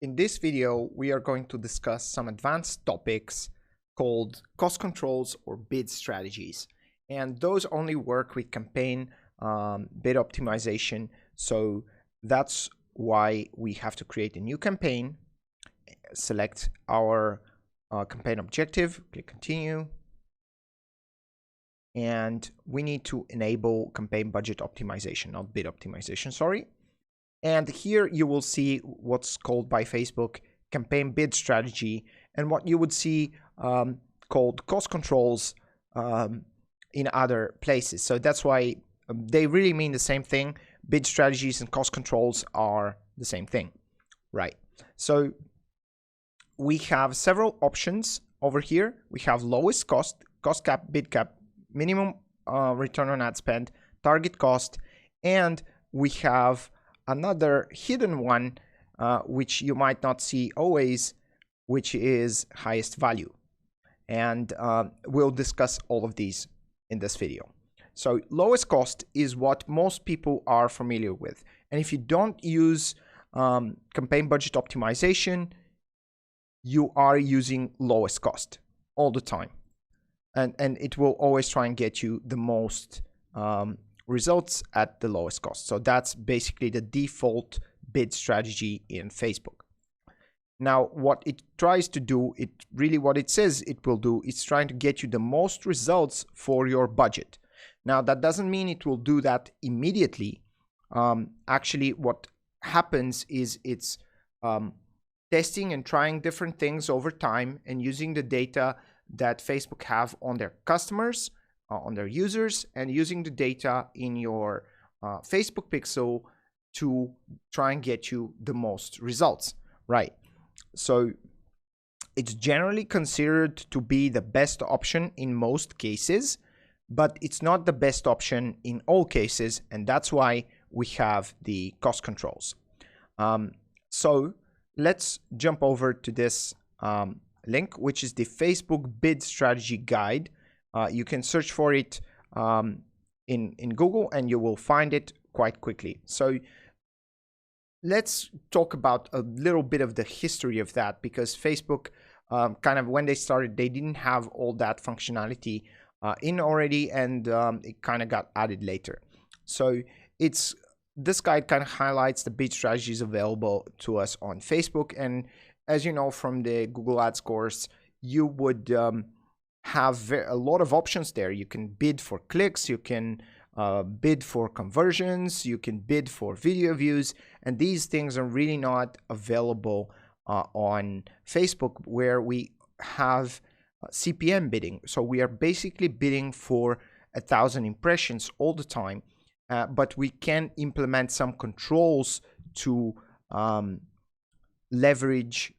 In this video, we are going to discuss some advanced topics called cost controls or bid strategies. And those only work with campaign bid optimization. So that's why we have to create a new campaign, select our campaign objective, click continue. And we need to enable campaign budget optimization, not bid optimization, sorry. And here you will see what's called by Facebook campaign bid strategy, and what you would see called cost controls in other places. So that's why they really mean the same thing. Bid strategies and cost controls are the same thing, right? So we have several options over here. We have lowest cost, cost cap, bid cap, minimum return on ad spend, target cost, and we have another hidden one which you might not see always, which is highest value. And we'll discuss all of these in this video. So lowest cost is what most people are familiar with. And if you don't use campaign budget optimization, you are using lowest cost all the time. And it will always try and get you the most results at the lowest cost. So that's basically the default bid strategy in Facebook. Now, what it tries to do, what it says it will do, is trying to get you the most results for your budget. Now, that doesn't mean it will do that immediately. Actually, what happens is it's testing and trying different things over time and using the data that Facebook have on their customers, on their users, and using the data in your Facebook pixel to try and get you the most results, right? So it's generally considered to be the best option in most cases, but it's not the best option in all cases, and that's why we have the cost controls. So let's jump over to this link, which is the Facebook bid strategy guide. You can search for it in Google and you will find it quite quickly. So let's talk about a little bit of the history of that, because Facebook kind of, when they started, they didn't have all that functionality in already, and it kind of got added later. So this guide kind of highlights the bid strategies available to us on Facebook. And as you know from the Google Ads course, you would have a lot of options there. You can bid for clicks, you can bid for conversions, you can bid for video views, and these things are really not available on Facebook, where we have CPM bidding. So we are basically bidding for 1,000 impressions all the time, but we can implement some controls to leverage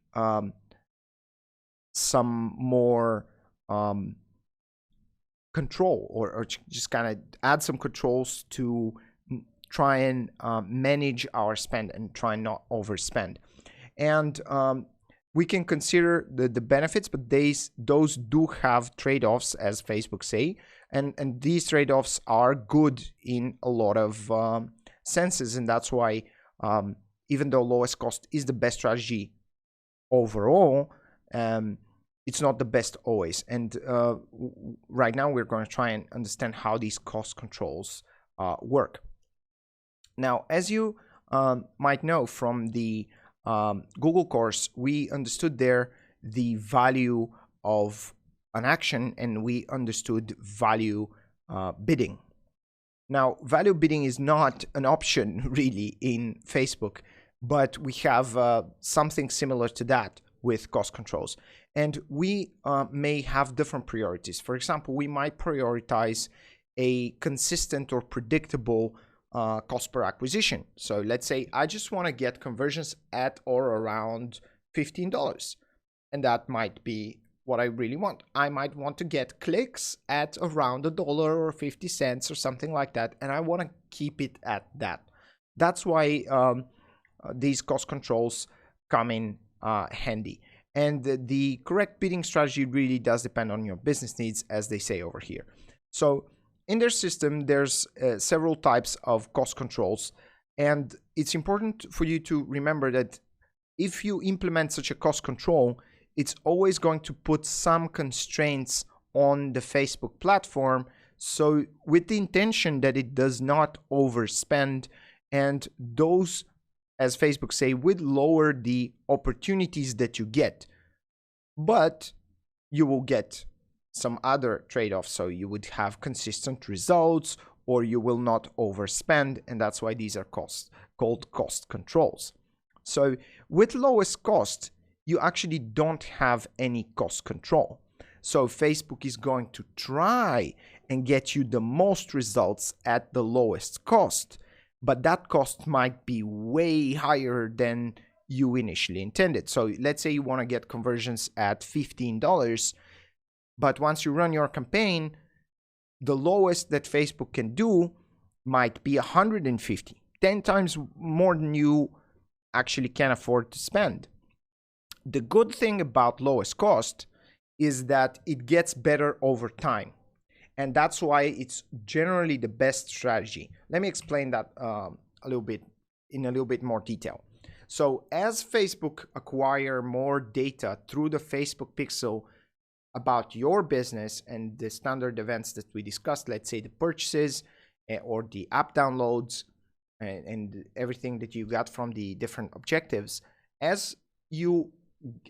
some more control, or just kind of add some controls to try and manage our spend and try and not overspend. And we can consider the benefits, but those do have trade-offs, as Facebook say, and these trade-offs are good in a lot of senses, and that's why even though lowest cost is the best strategy overall, it's not the best always. And right now we're going to try and understand how these cost controls work. Now, as you might know from the Google course, we understood there the value of an action, and we understood value bidding. Now, value bidding is not an option really in Facebook, but we have something similar to that with cost controls. And we may have different priorities. For example, we might prioritize a consistent or predictable cost per acquisition. So let's say I just want to get conversions at or around $15, and that might be what I really want. I might want to get clicks at around $1 or 50 cents or something like that, and I want to keep it at that. That's why these cost controls come in handy. And the correct bidding strategy really does depend on your business needs, as they say over here. So in their system, there's several types of cost controls, and it's important for you to remember that if you implement such a cost control, it's always going to put some constraints on the Facebook platform, so with the intention that it does not overspend, and those, as Facebook say, would lower the opportunities that you get, but you will get some other trade-offs. So you would have consistent results, or you will not overspend, and that's why these are called cost controls. So with lowest cost, you actually don't have any cost control. So Facebook is going to try and get you the most results at the lowest cost, but that cost might be way higher than you initially intended. So let's say you want to get conversions at $15, but once you run your campaign, the lowest that Facebook can do might be 150, 10 times more than you actually can afford to spend. The good thing about lowest cost is that it gets better over time. And that's why it's generally the best strategy. Let me explain that in a little bit more detail. So as Facebook acquire more data through the Facebook Pixel about your business and the standard events that we discussed, let's say the purchases or the app downloads and everything that you got from the different objectives, as you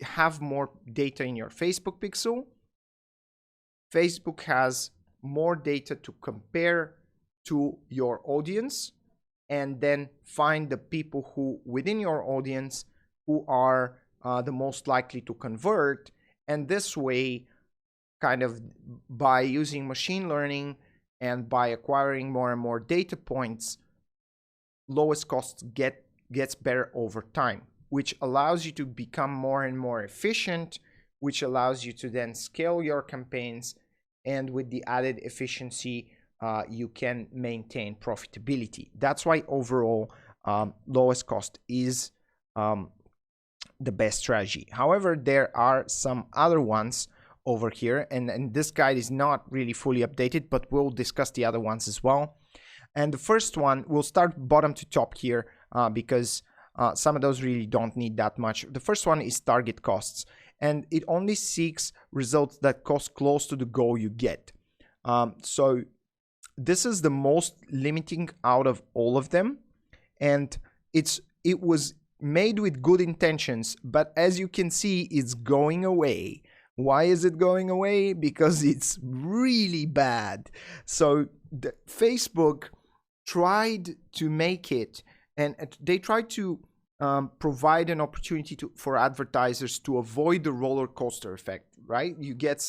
have more data in your Facebook Pixel, Facebook has more data to compare to your audience, and then find the people who within your audience who are the most likely to convert. And this way, kind of by using machine learning and by acquiring more and more data points, lowest costs gets better over time, which allows you to become more and more efficient, which allows you to then scale your campaigns, and with the added efficiency, you can maintain profitability. That's why overall, lowest cost is the best strategy. However, there are some other ones over here, and this guide is not really fully updated, but we'll discuss the other ones as well. And the first one, we'll start bottom to top here because some of those really don't need that much. The first one is target costs, and it only seeks results that cost close to the goal you get. So this is the most limiting out of all of them, and it was made with good intentions, but as you can see, it's going away. Why is it going away? Because it's really bad. So Facebook tried to make it, and they tried to provide an opportunity for advertisers to avoid the roller coaster effect, right? You get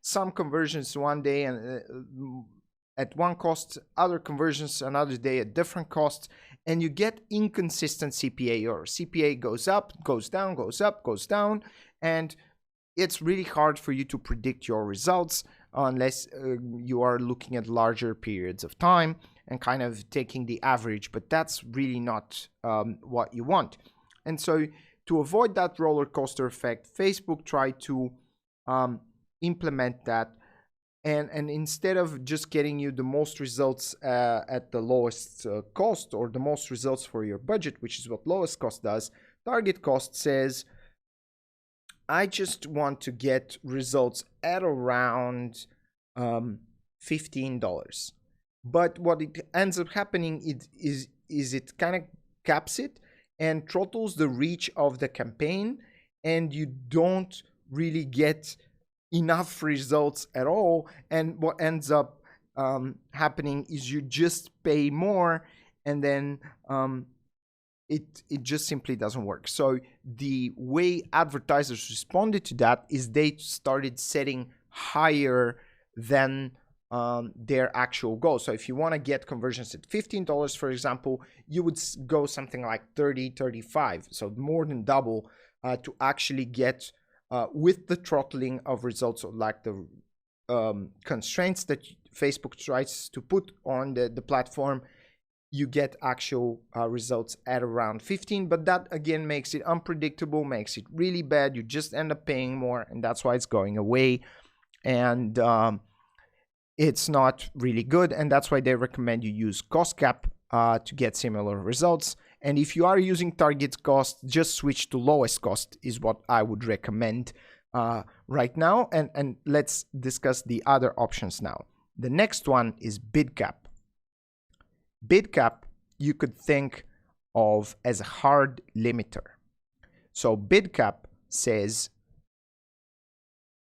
some conversions one day and at one cost, other conversions another day at different costs, and you get inconsistent CPA. Your CPA goes up, goes down, goes up, goes down, and it's really hard for you to predict your results unless you are looking at larger periods of time and kind of taking the average, but that's really not what you want. And so to avoid that roller coaster effect, Facebook tried to implement that, and instead of just getting you the most results at the lowest cost, or the most results for your budget, which is what lowest cost does, target cost says, I just want to get results at around $15. But what it ends up happening is it kind of caps it and throttles the reach of the campaign, and you don't really get enough results at all. And what ends up happening is you just pay more, and then it just simply doesn't work. So the way advertisers responded to that is they started setting higher than their actual goal. So if you want to get conversions at $15, for example, you would go something like 30, 35. So more than double to actually get with the throttling of results, or like the constraints that Facebook tries to put on the platform, you get actual results at around 15. But that again makes it unpredictable, makes it really bad. You just end up paying more, and that's why it's going away. And it's not really good, and that's why they recommend you use cost cap to get similar results. And if you are using target cost, just switch to lowest cost is what I would recommend right now. And let's discuss the other options now. The next one is bid cap. Bid cap, you could think of as a hard limiter. So bid cap says,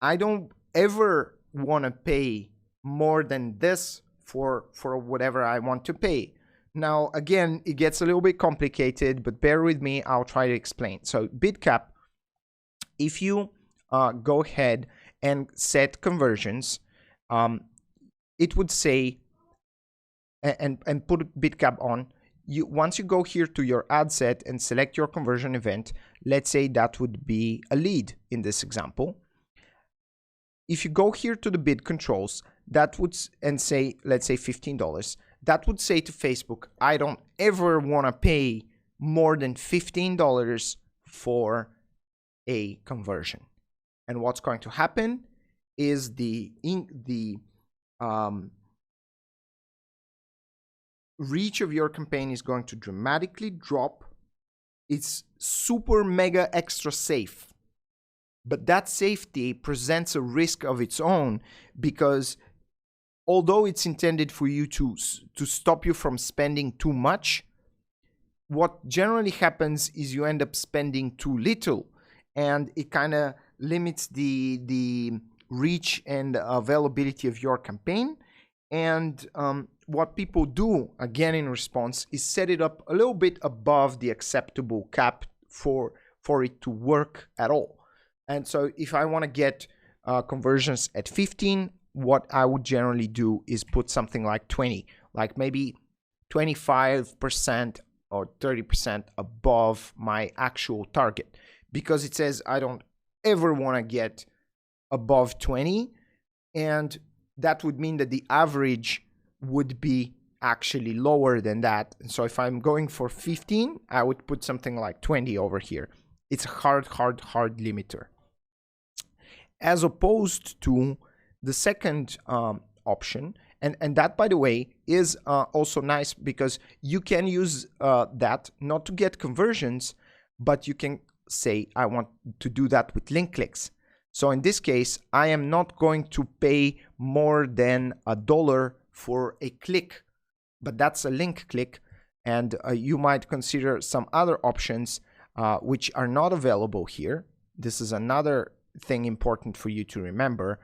I don't ever want to pay more than this for whatever I want to pay. Now, again, it gets a little bit complicated, but bear with me, I'll try to explain. So bid cap, if you go ahead and set conversions, it would say, and put bid cap on, once you go here to your ad set and select your conversion event, let's say that would be a lead in this example. If you go here to the bid controls, that would, and say, let's say $15, that would say to Facebook, I don't ever want to pay more than $15 for a conversion. And what's going to happen is the reach of your campaign is going to dramatically drop. It's super mega extra safe. But that safety presents a risk of its own, because although it's intended for you to stop you from spending too much, what generally happens is you end up spending too little, and it kind of limits the reach and availability of your campaign. And what people do, again in response, is set it up a little bit above the acceptable cap for it to work at all. And so if I want to get conversions at 15, what I would generally do is put something like 20, like maybe 25% or 30% above my actual target, because it says I don't ever want to get above 20, and that would mean that the average would be actually lower than that. And so if I'm going for 15, I would put something like 20 over here. It's a hard limiter. As opposed to the second option, and that, by the way, is also nice, because you can use that not to get conversions, but you can say, I want to do that with link clicks. So in this case, I am not going to pay more than $1 for a click, but that's a link click. And you might consider some other options which are not available here. This is another thing important for you to remember.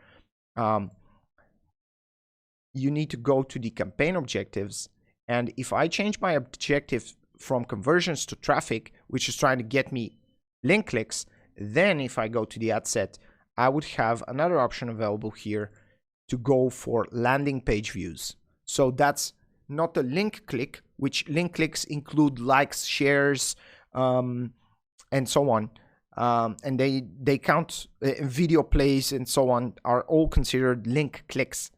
You need to go to the campaign objectives, and if I change my objective from conversions to traffic, which is trying to get me link clicks, then if I go to the ad set, I would have another option available here to go for landing page views. So that's not a link click, which link clicks include likes, shares, and so on. And they count video plays and so on, are all considered link clicks.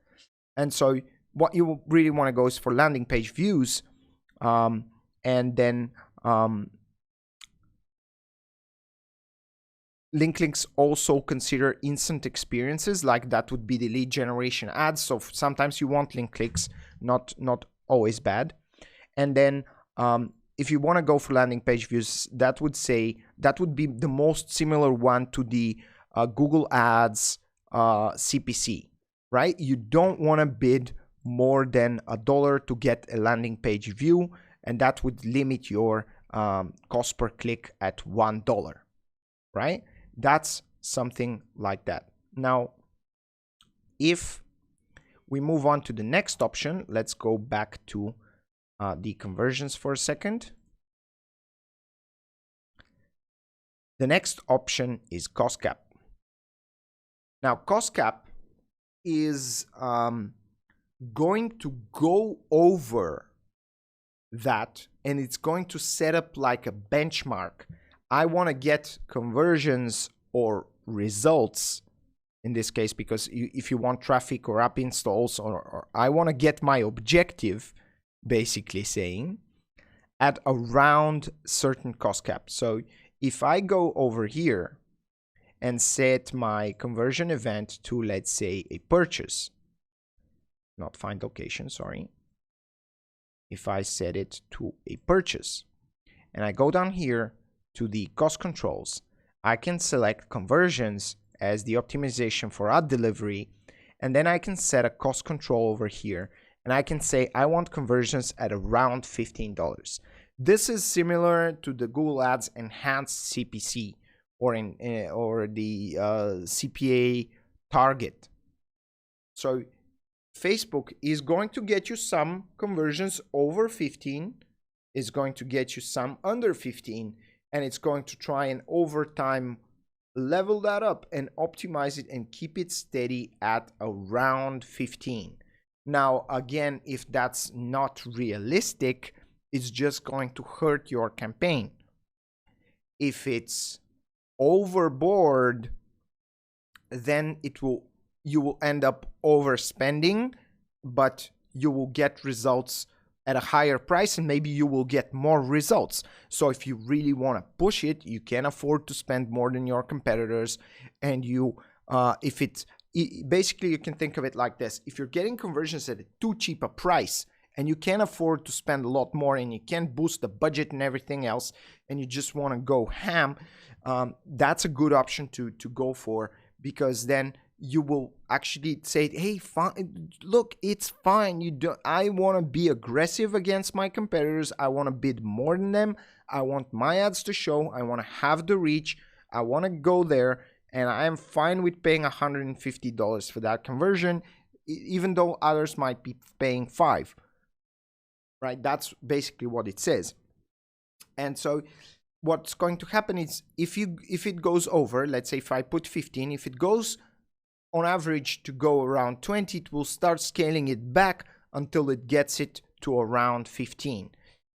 And so what you really want to go is for landing page views, and then link clicks also consider instant experiences, like that would be the lead generation ads. So sometimes you want link clicks, not always bad. And then if you want to go for landing page views, that would be the most similar one to the Google Ads CPC, right? You don't want to bid more than $1 to get a landing page view, and that would limit your cost per click at $1, right? That's something like that. Now, if we move on to the next option, let's go back to the conversions for a second. The next option is cost cap. Now, cost cap is going to go over that, and it's going to set up like a benchmark. I want to get conversions or results in this case, because if you want traffic or app installs, or I want to get my objective, basically saying, at around certain cost cap. So if I go over here and set my conversion event to, let's say, a purchase, not find location, sorry. If I set it to a purchase, and I go down here to the cost controls, I can select conversions as the optimization for ad delivery, and then I can set a cost control over here, and I can say I want conversions at around $15. This is similar to the Google Ads enhanced CPC or the CPA target. So Facebook is going to get you some conversions over 15, is going to get you some under 15, and it's going to try and over time level that up and optimize it and keep it steady at around 15. Now, again, if that's not realistic, it's just going to hurt your campaign. If it's overboard, then you will end up overspending, but you will get results at a higher price, and maybe you will get more results. So if you really want to push it, you can afford to spend more than your competitors. And basically you can think of it like this: if you're getting conversions at a too cheap a price and you can't afford to spend a lot more and you can't boost the budget and everything else, and you just want to go ham, that's a good option to go for, because then you will actually say, hey, fine, look, it's fine. I want to be aggressive against my competitors. I want to bid more than them. I want my ads to show. I want to have the reach. I want to go there, and I am fine with paying $150 for that conversion, even though others might be paying $5. Right? That's basically what it says. And so what's going to happen is if it goes over, let's say if I put 15, if it goes on average to go around 20, it will start scaling it back until it gets it to around 15.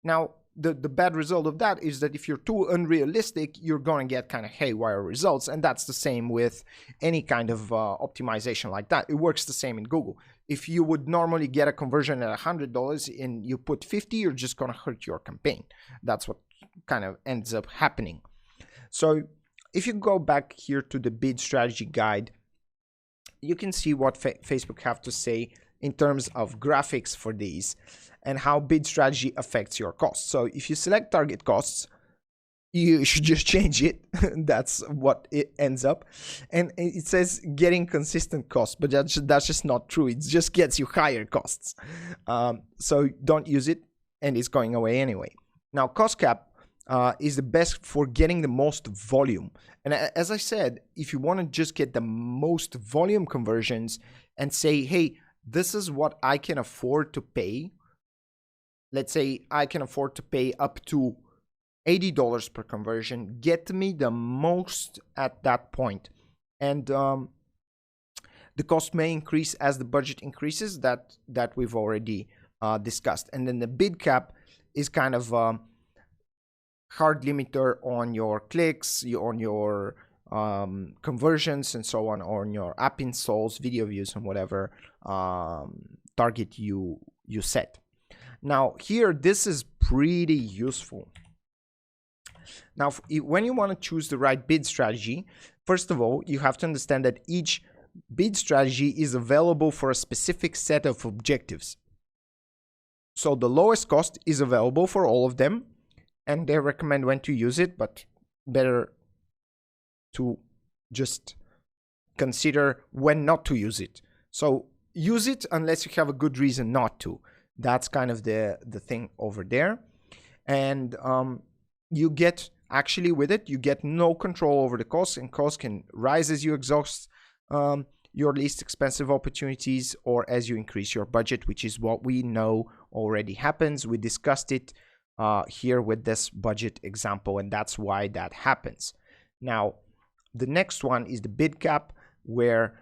Now, the bad result of that is that if you're too unrealistic, you're going to get kind of haywire results. And that's the same with any kind of optimization like that. It works the same in Google. If you would normally get a conversion at $100 and you put 50, you're just going to hurt your campaign. That's what kind of ends up happening. So if you go back here to the bid strategy guide, you can see what Facebook have to say in terms of graphics for these and how bid strategy affects your costs. So if you select target costs, you should just change it. That's what it ends up. And it says getting consistent costs, but that's just not true. It just gets you higher costs. So don't use it, and it's going away anyway. Now, cost cap is the best for getting the most volume. And as I said, if you want to just get the most volume conversions and say, hey, this is what I can afford to pay. Let's say I can afford to pay up to $80 per conversion. Get me the most at that point. And the cost may increase as the budget increases, that we've already discussed. And then the bid cap is kind of hard limiter on your clicks, on your conversions and so on your app installs, video views, and whatever target you set. Now here, this is pretty useful. Now, when you want to choose the right bid strategy, first of all, you have to understand that each bid strategy is available for a specific set of objectives. So the lowest cost is available for all of them, and they recommend when to use it, but better to just consider when not to use it. So use it unless you have a good reason not to. That's kind of the thing over there. And you get, actually with it, you get no control over the costs, and costs can rise as you exhaust your least expensive opportunities or as you increase your budget, which is what we know already happens. We discussed it here with this budget example, and that's why that happens. Now, the next one is the bid cap, where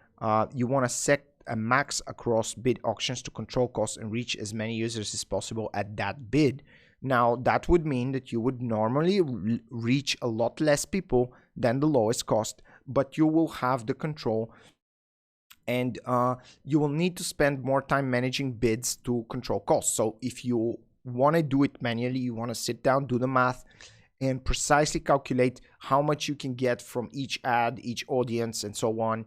you want to set a max across bid auctions to control costs and reach as many users as possible at that bid. Now, that would mean that you would normally reach a lot less people than the lowest cost, but you will have the control, and you will need to spend more time managing bids to control costs. So if you want to do it manually, you want to sit down, do the math, and precisely calculate how much you can get from each ad, each audience, and so on,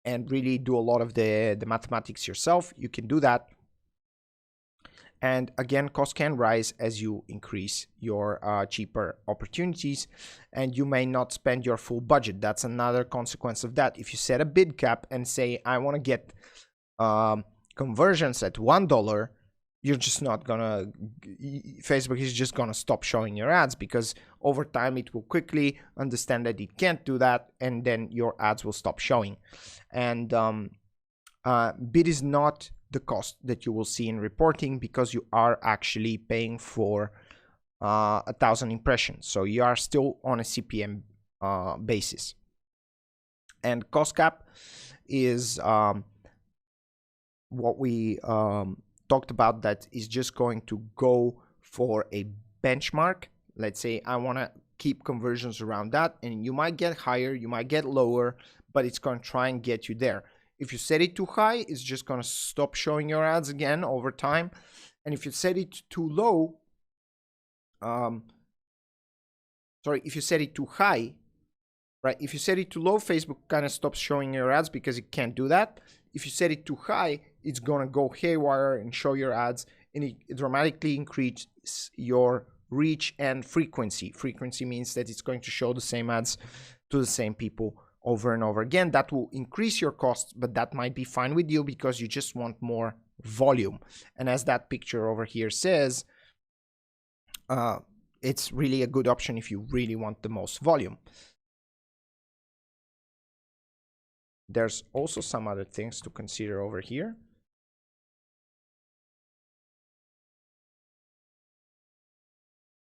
and really do a lot of the mathematics yourself, you can do that. And again, cost can rise as you increase your cheaper opportunities, and you may not spend your full budget. That's another consequence of that. If you set a bid cap and say, I want to get conversions at $1, you're just not gonna, Facebook is just gonna stop showing your ads, because over time it will quickly understand that it can't do that, and then your ads will stop showing. And bid is not the cost that you will see in reporting, because you are actually paying for 1,000 impressions, so you are still on a CPM basis. And cost cap is what we talked about, that is just going to go for a benchmark. Let's say I want to keep conversions around that, and you might get higher, you might get lower, but it's going to try and get you there. If you set it too high, it's just going to stop showing your ads again over time. And if you set it too low, if you set it too high, right? If you set it too low, Facebook kind of stops showing your ads because it can't do that. If you set it too high, it's going to go haywire and show your ads, and it dramatically increases your reach and frequency. Frequency means that it's going to show the same ads to the same people over and over again. That will increase your costs, but that might be fine with you because you just want more volume. And as that picture over here says, it's really a good option if you really want the most volume. There's also some other things to consider over here.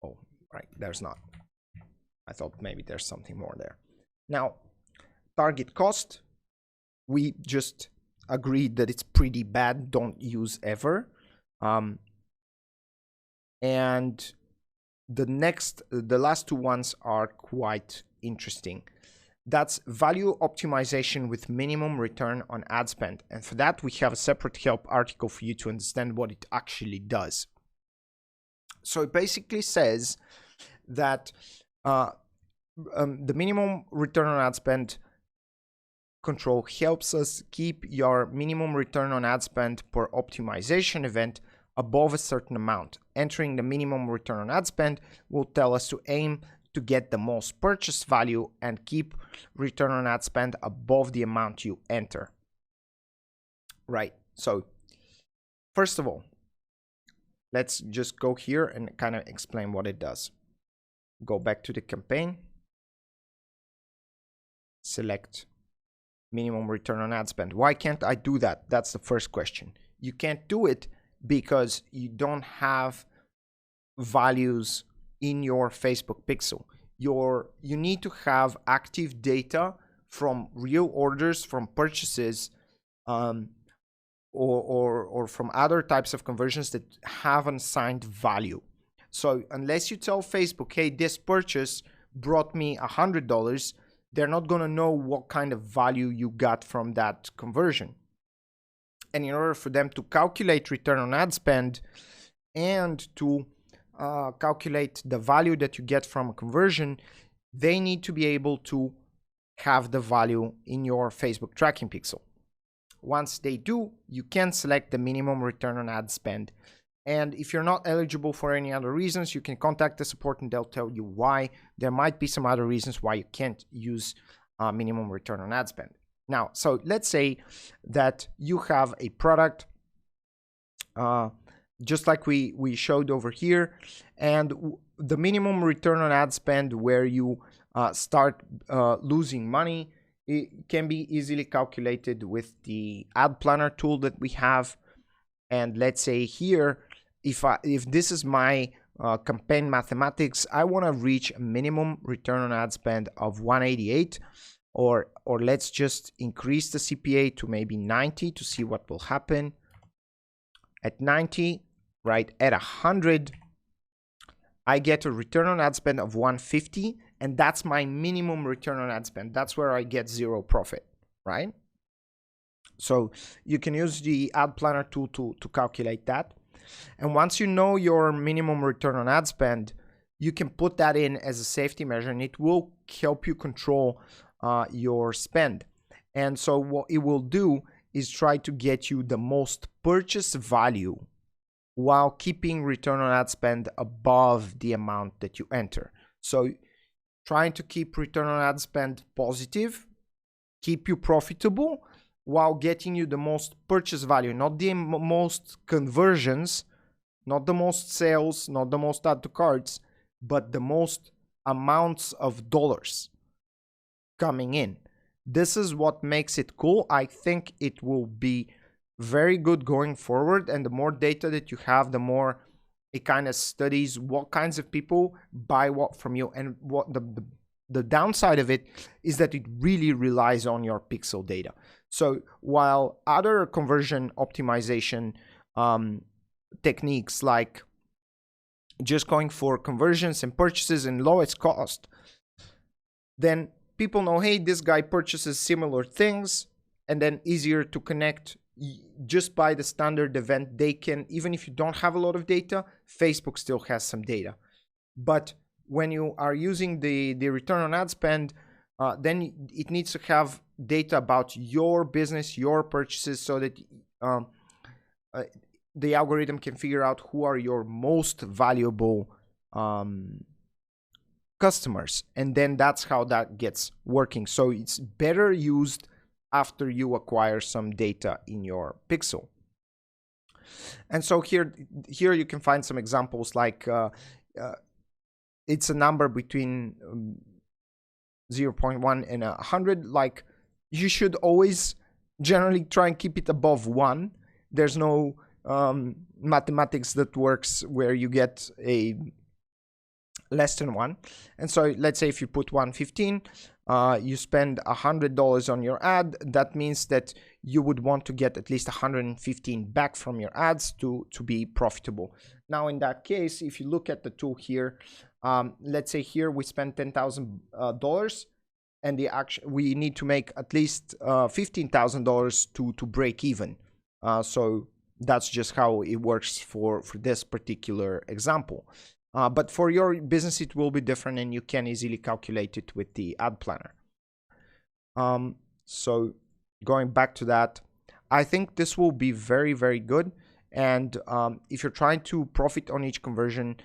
Oh, right, there's not. I thought maybe there's something more there. Now, target cost, we just agreed that it's pretty bad, don't use ever. And the last two ones are quite interesting. That's value optimization with minimum return on ad spend. And for that, we have a separate help article for you to understand what it actually does. So it basically says that the minimum return on ad spend control helps us keep your minimum return on ad spend per optimization event above a certain amount. Entering the minimum return on ad spend will tell us to aim to get the most purchase value and keep return on ad spend above the amount you enter. Right, so first of all, let's just go here and kind of explain what it does. Go back to the campaign, select minimum return on ad spend. Why can't I do that? That's the first question. You can't do it because you don't have values in your Facebook pixel. You need to have active data from real orders, from purchases, or from other types of conversions that have an assigned value. So unless you tell Facebook, hey, this purchase brought me $100, they're not going to know what kind of value you got from that conversion. And in order for them to calculate return on ad spend and to calculate the value that you get from a conversion, they need to be able to have the value in your Facebook tracking pixel. Once they do, you can select the minimum return on ad spend. And if you're not eligible for any other reasons, you can contact the support and they'll tell you why. There might be some other reasons why you can't use minimum return on ad spend. Now, so let's say that you have a product just like we showed over here, and the minimum return on ad spend where you start losing money, it can be easily calculated with the ad planner tool that we have. And let's say here, if this is my campaign mathematics, I want to reach a minimum return on ad spend of 188, or let's just increase the CPA to maybe 90 to see what will happen. At 90, right, at 100, I get a return on ad spend of 150, and that's my minimum return on ad spend. That's where I get zero profit, right? So you can use the ad planner tool to calculate that. And once you know your minimum return on ad spend, you can put that in as a safety measure, and it will help you control your spend. And so what it will do is try to get you the most purchase value while keeping return on ad spend above the amount that you enter. So trying to keep return on ad spend positive, keep you profitable, while getting you the most purchase value, not the most conversions, not the most sales, not the most add to carts, but the most amounts of dollars coming in. This is what makes it cool. I think it will be very good going forward, and the more data that you have, the more it kind of studies what kinds of people buy what from you. And what the downside of it is that it really relies on your pixel data. So while other conversion optimization techniques, like just going for conversions and purchases and lowest cost, then people know, hey, this guy purchases similar things, and then easier to connect just by the standard event. They can, even if you don't have a lot of data, Facebook still has some data. But when you are using the return on ad spend, then it needs to have data about your business, your purchases, so that the algorithm can figure out who are your most valuable customers. And then that's how that gets working. So it's better used after you acquire some data in your pixel. And so here you can find some examples, like it's a number between 0.1 and 100. Like, you should always generally try and keep it above 1. There's no mathematics that works where you get a less than 1. And so let's say if you put 115, you spend $100 on your ad, that means that you would want to get at least 115 back from your ads to be profitable. Now in that case, if you look at the tool here, let's say here we spend $10,000 and we need to make at least $15,000 to break even. So that's just how it works for this particular example. But for your business, it will be different, and you can easily calculate it with the ad planner. So going back to that, I think this will be very, very good. And if you're trying to profit on each conversion,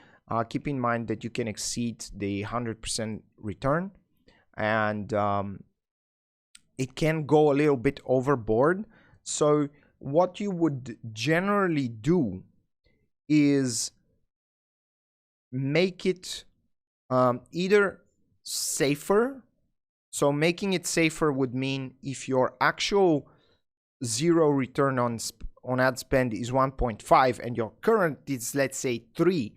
keep in mind that you can exceed the 100% return, and it can go a little bit overboard. So what you would generally do is make it either safer. So making it safer would mean if your actual zero return on ad spend is 1.5 and your current is, let's say, 3,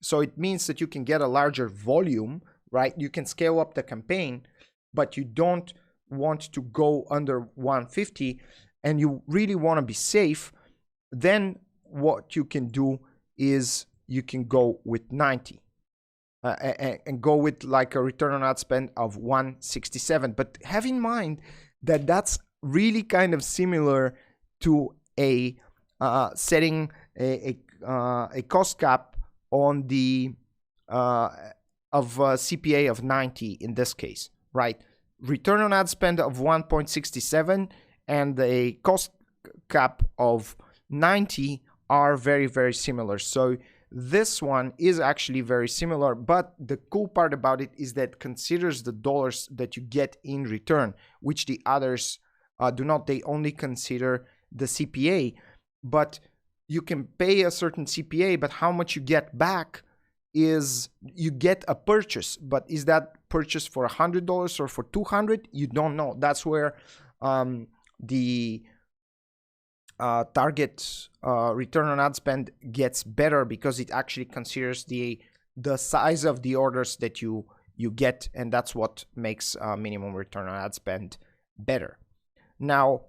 so it means that you can get a larger volume, right? You can scale up the campaign, but you don't want to go under 150 and you really want to be safe. Then what you can do is you can go with 90 and go with like a return on ad spend of 167. But have in mind that that's really kind of similar to a setting a cost cap on the CPA of 90 in this case, right? Return on ad spend of 1.67 and a cost cap of 90 are very, very similar. So this one is actually very similar, but the cool part about it is that considers the dollars that you get in return, which the others do not. They only consider the CPA, but you can pay a certain CPA, but how much you get back is you get a purchase, but is that purchase for $100 or for $200? You don't know. That's where the target return on ad spend gets better, because it actually considers the size of the orders that you get, and that's what makes minimum return on ad spend better. Now,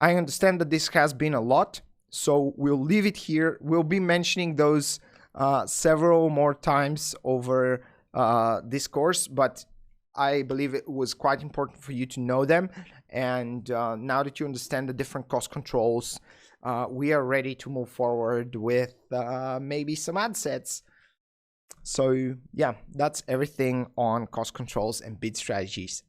I understand that this has been a lot, so we'll leave it here. We'll be mentioning those several more times over this course, but I believe it was quite important for you to know them. And now that you understand the different cost controls, we are ready to move forward with maybe some ad sets. So yeah, that's everything on cost controls and bid strategies.